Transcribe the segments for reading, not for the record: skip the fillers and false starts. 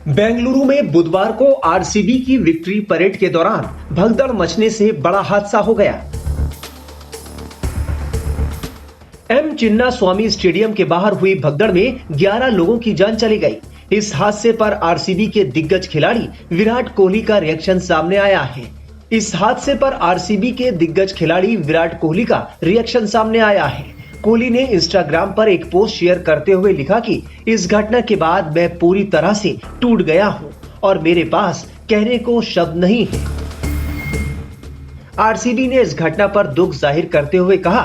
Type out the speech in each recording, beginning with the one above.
बेंगलुरु में बुधवार को आरसीबी की विक्ट्री परेड के दौरान भगदड़ मचने से बड़ा हादसा हो गया। एम चिन्ना स्वामी स्टेडियम के बाहर हुई भगदड़ में 11 लोगों की जान चली गई। इस हादसे पर आरसीबी के दिग्गज खिलाड़ी विराट कोहली का रिएक्शन सामने आया है। इस हादसे पर आरसीबी के दिग्गज खिलाड़ी विराट कोहली का रिएक्शन सामने आया है। कोहली ने इंस्टाग्राम पर एक पोस्ट शेयर करते हुए लिखा कि इस घटना के बाद मैं पूरी तरह से टूट गया हूं और मेरे पास कहने को शब्द नहीं है। आरसीबी ने इस घटना पर दुख जाहिर करते हुए कहा,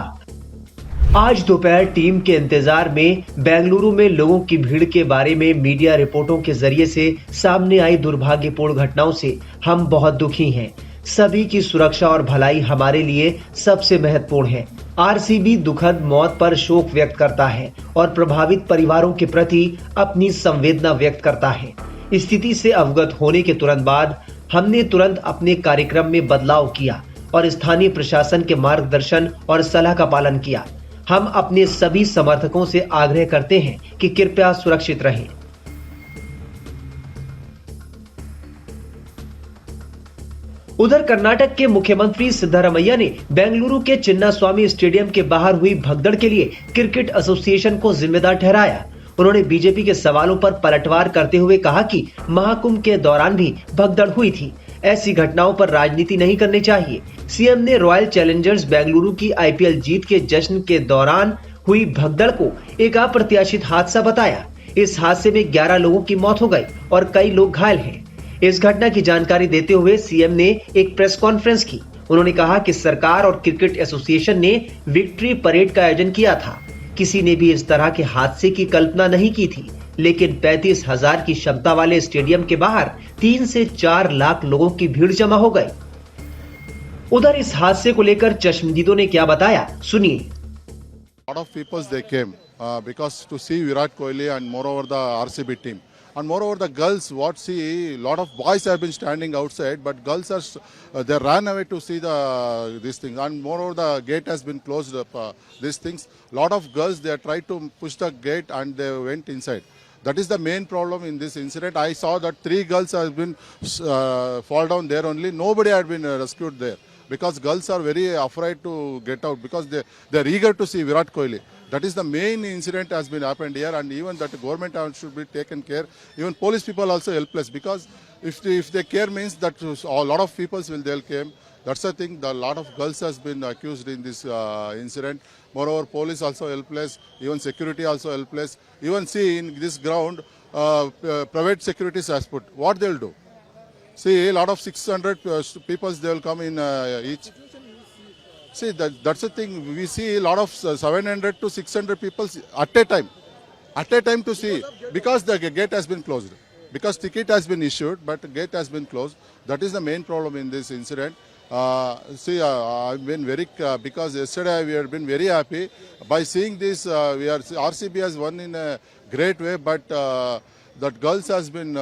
आज दोपहर टीम के इंतजार में बेंगलुरु में लोगों की भीड़ के बारे में मीडिया रिपोर्टों के जरिए से सामने आई दुर्भाग्यपूर्ण घटनाओं से हम बहुत दुखी हैं। सभी की सुरक्षा और भलाई हमारे लिए सबसे महत्वपूर्ण है। आरसीबी दुखद मौत पर शोक व्यक्त करता है और प्रभावित परिवारों के प्रति अपनी संवेदना व्यक्त करता है। स्थिति से अवगत होने के तुरंत बाद हमने तुरंत अपने कार्यक्रम में बदलाव किया और स्थानीय प्रशासन के मार्गदर्शन और सलाह का पालन किया। हम अपने सभी समर्थकों से आग्रह करते हैं कि कृपया सुरक्षित रहें। उधर कर्नाटक के मुख्यमंत्री सिद्धरामैया ने बेंगलुरु के चिन्नास्वामी स्टेडियम के बाहर हुई भगदड़ के लिए क्रिकेट एसोसिएशन को जिम्मेदार ठहराया। उन्होंने बीजेपी के सवालों पर पलटवार करते हुए कहा कि महाकुंभ के दौरान भी भगदड़ हुई थी। ऐसी घटनाओं पर राजनीति नहीं करनी चाहिए। सीएम ने रॉयल चैलेंजर्स बेंगलुरु की आईपीएल जीत के जश्न के दौरान हुई भगदड़ को एक अप्रत्याशित हादसा बताया। इस हादसे में 11 लोगों की मौत हो गई और कई लोग घायल हैं। इस घटना की जानकारी देते हुए सीएम ने एक प्रेस कॉन्फ्रेंस की। उन्होंने कहा कि सरकार और क्रिकेट एसोसिएशन ने विक्ट्री परेड का आयोजन किया था। किसी ने भी इस तरह के हादसे की कल्पना नहीं की थी, लेकिन 35,000 की क्षमता वाले स्टेडियम के बाहर 3 से 4 लाख लोगों की भीड़ जमा हो गई। उधर इस हादसे को लेकर चश्मदीदों ने क्या बताया, सुनिए। Lot of people they came because to see Virat Kohli and moreover the RCB team. And moreover the girls, a lot of boys have been standing outside, but girls are they ran away to see these things. And moreover the gate has been closed up. These things, lot of girls they tried to push the gate and they went inside. That is the main problem in this incident. I saw that 3 girls have been fall down there only. Nobody had been rescued there because girls are very afraid to get out because they are eager to see Virat Kohli. That is the main incident has been happened here, and even that government should be taken care. Even police people also helpless because if they care means that a lot of people they'll came. That's the thing. A lot of girls has been accused in this incident. Moreover, police also helpless. Even security also helpless. Even see in this ground, private securities has put. What they'll do? See, a lot of 600 people they will come in each. See, that's the thing. We see a lot of 700 to 600 people at a time to see because the gate has been closed. Because ticket has been issued, but the gate has been closed. That is the main problem in this incident. I've been very because yesterday we have been very happy by seeing this. RCB has won in a great way, but that girls has been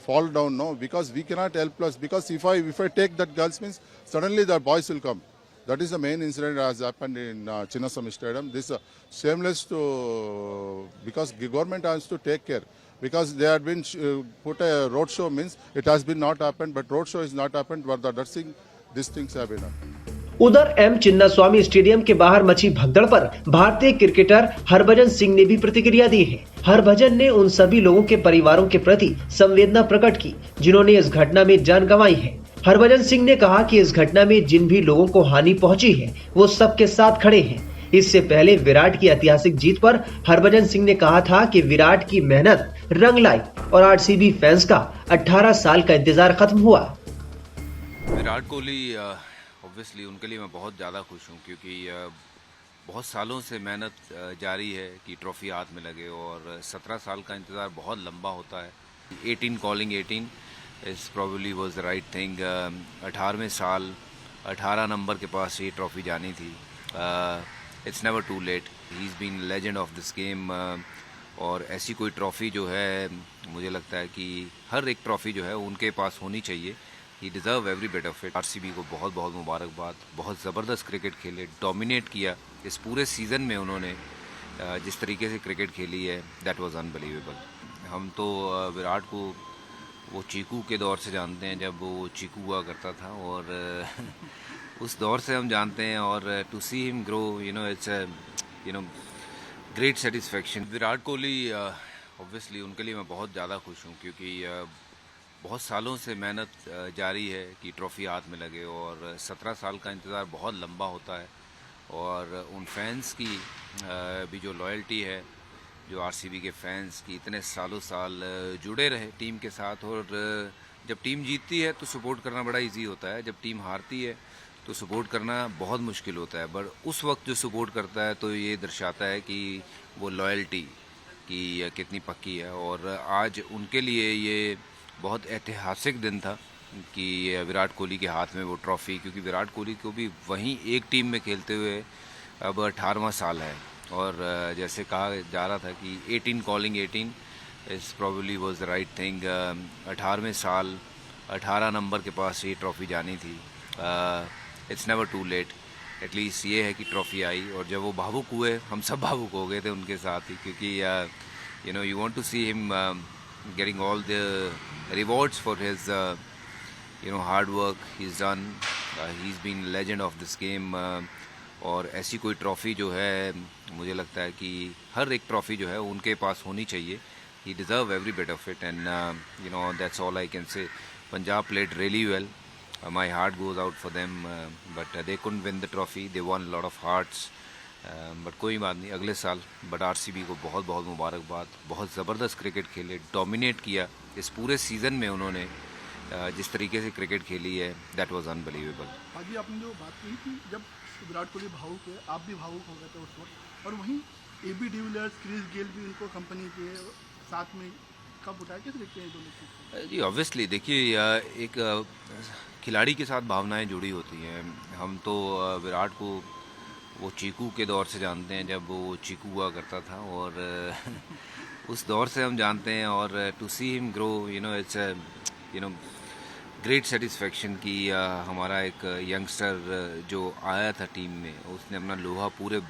fall down now because we cannot help us. Because if I take that girls means suddenly the boys will come. That is the main incident has happened in Chinnaswamy Stadium. This shameless to because government has to take care because they had been put a road show means it has been not happened, but road show is not happened. But these things have been happened. उधर M Chinnaswamy stadium के बाहर मची भगदड़ पर भारतीय cricketer Harbhajan Singh ने भी प्रतिक्रिया दी है। हरभजन ने उन सभी लोगों के परिवारों के प्रति संवेदना प्रकट की जिन्होंने इस घटना में जान गंवाई है। हरभजन सिंह ने कहा कि इस घटना में जिन भी लोगों को हानि पहुंची है वो सबके साथ खड़े हैं। इससे पहले विराट की ऐतिहासिक जीत पर हरभजन सिंह ने कहा था कि विराट की मेहनत रंग लाई और आरसीबी फैंस का 18 साल का इंतजार खत्म हुआ। विराट कोहली ऑब्वियसली उनके लिए मैं बहुत ज़्यादा खुश हूँ क्योंकि बहुत सालों से मेहनत जारी है कि ट्रॉफी हाथ में लगे और 17 साल का इंतज़ार बहुत लंबा होता है। 18 calling 18 is probably was the right thing. 18वें साल 18 नंबर के पास ये ट्रॉफी जानी थी। It's never too late. He is been legend of this game और ऐसी कोई ट्रॉफी जो है मुझे लगता है कि हर एक ट्रॉफी जो है उनके पास होनी चाहिए। He deserve every bit of it. RCB को बहुत बहुत मुबारकबाद। बहुत ज़बरदस्त क्रिकेट खेले, डोमिनेट किया इस पूरे सीज़न में। उन्होंने जिस तरीके से क्रिकेट खेली है दैट वाज अनबिलीवेबल। हम तो विराट को वो चीकू के दौर से जानते हैं, जब वो चीकू हुआ करता था, और उस दौर से हम जानते हैं। और to see him grow, it's great satisfaction. Virat Kohli obviously उनके लिए मैं बहुत ज़्यादा खुश हूँ, क्योंकि बहुत सालों से मेहनत जारी है कि ट्रॉफ़ी हाथ में लगे, और 17 साल का इंतज़ार बहुत लंबा होता है। और उन फैंस की भी जो लॉयल्टी है, जो आरसीबी के फैंस की इतने सालों साल जुड़े रहे टीम के साथ। और जब टीम जीतती है तो सपोर्ट करना बड़ा इजी होता है, जब टीम हारती है तो सपोर्ट करना बहुत मुश्किल होता है। बट उस वक्त जो सपोर्ट करता है तो ये दर्शाता है कि वो लॉयल्टी की कितनी पक्की है। और आज उनके लिए ये बहुत ऐतिहासिक दिन था कि विराट कोहली के हाथ में वो ट्रॉफ़ी, क्योंकि विराट कोहली को भी वहीं एक टीम में खेलते हुए अब 18वां साल है। और जैसे कहा जा रहा था कि 18 calling 18 is probably was the right thing. 18वें साल 18 नंबर के पास ये ट्रॉफ़ी जानी थी। It's never too late. At least ये है कि ट्रॉफ़ी आई, और जब वो भावुक हुए, हम सब भावुक हो गए थे उनके साथ ही, क्योंकि you want to see him getting all the rewards for his hard work he's done. He's been legend of this game. और ऐसी कोई ट्रॉफ़ी जो है, मुझे लगता है कि हर एक ट्रॉफ़ी जो है उनके पास होनी चाहिए। he deserve every bit of it, and that's all I can say. Punjab played really well. My heart goes out for them, but they couldn't win the trophy. They won a lot of hearts. But कोई बात नहीं, अगले साल। But RCB को बहुत बहुत मुबारकबाद। बहुत ज़बरदस्त क्रिकेट खेले, डोमिनेट किया इस पूरे सीज़न में उन्होंने। जिस तरीके से क्रिकेट खेली है, दैट वाज अनबिलीवेबल। अभी आपने जो बात कही कि जब विराट कोहली भावुक है, आप भी भावुक हो गए थे उस वक्त, और वहीं एबी डिविलियर्स, क्रिस गेल भी उनको कंपनी के साथ में कब उठाया, कैसे देखते हैं दोनों चीज़? जी ऑब्वियसली देखिए, एक खिलाड़ी के साथ भावनाएं जुड़ी होती हैं। हम तो विराट को वो चीकू के दौर से जानते हैं, जब वो चीकू हुआ करता था, और उस दौर से हम जानते हैं। और to see him grow, it's great satisfaction कि हमारा एक यंगस्टर जो आया था टीम में, उसने अपना लोहा पूरे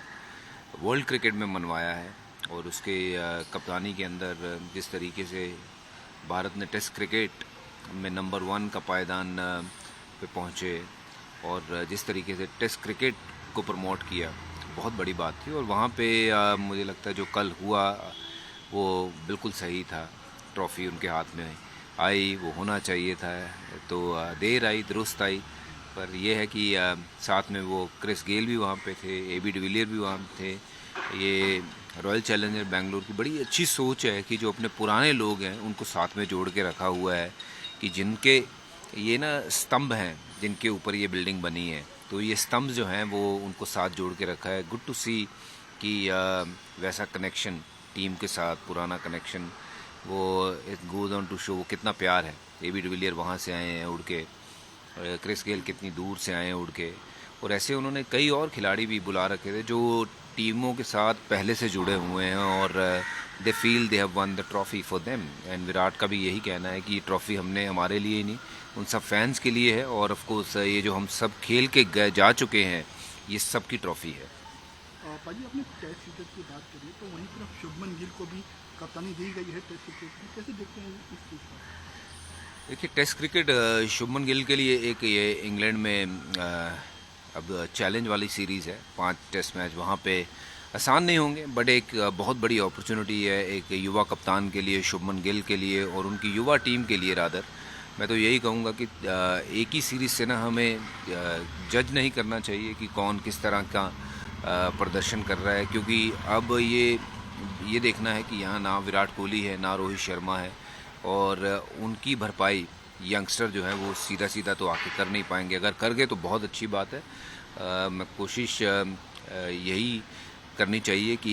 वर्ल्ड क्रिकेट में मनवाया है। और उसके कप्तानी के अंदर जिस तरीके से भारत ने टेस्ट क्रिकेट में नंबर 1 का पायदान पे पहुँचे, और जिस तरीके से टेस्ट क्रिकेट को प्रमोट किया, बहुत बड़ी बात थी। और वहाँ पे मुझे लगता है जो कल हुआ वो बिल्कुल सही था। ट्रॉफ़ी उनके हाथ में आई, वो होना चाहिए था, तो देर आई दुरुस्त आई। पर यह है कि साथ में वो क्रिस गेल भी वहाँ पे थे, एबी डिविलियर भी वहाँ थे। ये रॉयल चैलेंजर बेंगलोर की बड़ी अच्छी सोच है कि जो अपने पुराने लोग हैं उनको साथ में जोड़ के रखा हुआ है, कि जिनके ये ना स्तंभ हैं जिनके ऊपर ये बिल्डिंग बनी है, तो ये स्तंभ जो हैं वो उनको साथ जोड़ के रखा है। गुड टू सी कि वैसा कनेक्शन टीम के साथ, पुराना कनेक्शन, वो it goes on to show वो कितना प्यार है। एबी डिविलियर वहाँ से आए हैं उड़ के, क्रिस गेल कितनी दूर से आए हैं उड़ के, और ऐसे उन्होंने कई और खिलाड़ी भी बुला रखे थे जो टीमों के साथ पहले से जुड़े हुए हैं, और they feel they have one the trophy for them. And Virat का भी यही कहना है कि ये ट्रॉफ़ी हमने हमारे लिए ही नहीं, उन सब फैंस के लिए है। और ऑफ कोर्स ये जो हम सब खेल के जा चुके हैं, ये सब की ट्रॉफ़ी है। पाजी, आपने टेस्ट क्रिकेट की बात करी, तो वहीं पर शुभमन गिल को भी कप्तानी दी गई है टेस्ट क्रिकेट की, कैसे देखते हैं इस चीज़ को? देखिए, टेस्ट क्रिकेट शुभमन गिल के लिए एक ये इंग्लैंड में अब चैलेंज वाली सीरीज़ है, 5 टेस्ट मैच वहाँ पे आसान नहीं होंगे, बट एक बहुत बड़ी अपॉर्चुनिटी है एक युवा कप्तान के लिए, शुभमन गिल के लिए, और उनकी युवा टीम के लिए। रादर मैं तो यही कहूँगा कि एक ही सीरीज़ से ना हमें जज नहीं करना चाहिए कि कौन किस तरह का प्रदर्शन कर रहा है, क्योंकि अब ये देखना है कि यहाँ ना विराट कोहली है, ना रोहित शर्मा है, और उनकी भरपाई यंगस्टर जो है वो सीधा सीधा तो आके कर नहीं पाएंगे। अगर कर गए तो बहुत अच्छी बात है। मैं कोशिश यही करनी चाहिए कि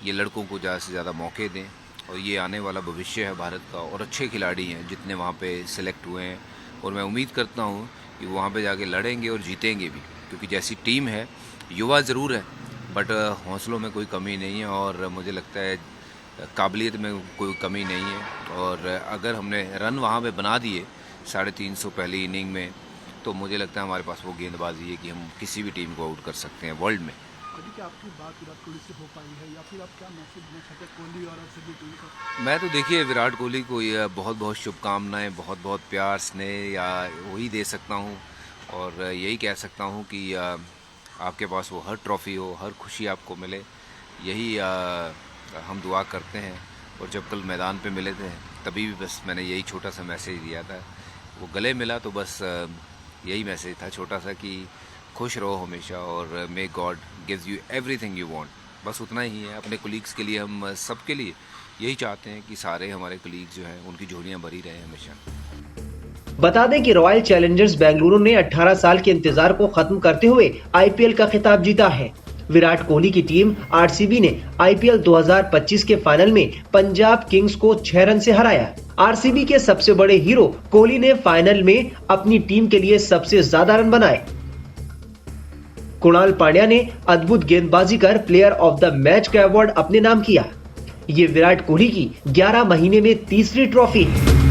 ये लड़कों को ज़्यादा से ज़्यादा मौके दें, और ये आने वाला भविष्य है भारत का, और अच्छे खिलाड़ी हैं जितने वहाँ पे सिलेक्ट हुए हैं, और मैं उम्मीद करता हूँ कि वहाँ पे जाके लड़ेंगे और जीतेंगे भी, क्योंकि जैसी टीम है, युवा ज़रूर है बट हौसलों में कोई कमी नहीं है, और मुझे लगता है काबिलियत में कोई कमी नहीं है। और अगर हमने रन वहाँ पे बना दिए 350 पहली इनिंग में, तो मुझे लगता है हमारे पास वो गेंदबाजी है कि हम किसी भी टीम को आउट कर सकते हैं वर्ल्ड में। कभी क्या आपकी बात विराट कोहली से हो पाई है, या फिर आप क्या मैसेज देना चाहते हैं कोहली और सभी टीम को? मैं तो देखिए विराट कोहली को ये बहुत बहुत शुभकामनाएं, बहुत बहुत प्यार स्नेह या वही दे सकता हूँ और यही कह सकता हूँ कि आपके पास वो हर ट्रॉफ़ी हो, हर खुशी आपको मिले, यही हम दुआ करते हैं। और जब कल मैदान पे मिले थे तभी भी बस मैंने यही छोटा सा मैसेज दिया था। वो गले मिला तो बस यही मैसेज था छोटा सा कि खुश रहो हमेशा और may God gives you everything you want. बस उतना ही है। अपने कोलीग्स के लिए, हम सब के लिए यही चाहते हैं कि सारे हमारे कोलीग्स जो हैं उनकी झोलियां भरी रहें हमेशा। बता दें कि रॉयल चैलेंजर्स बेंगलुरु ने 18 साल के इंतजार को खत्म करते हुए आईपीएल का खिताब जीता है। विराट कोहली की टीम आरसीबी ने आईपीएल 2025 के फाइनल में पंजाब किंग्स को 6 रन से हराया। आरसीबी के सबसे बड़े हीरो कोहली ने फाइनल में अपनी टीम के लिए सबसे ज्यादा रन बनाए। कुणाल पांड्या ने अद्भुत गेंदबाजी कर प्लेयर ऑफ द मैच का अवार्ड अपने नाम किया। ये विराट कोहली की 11 महीने में तीसरी ट्रॉफी है।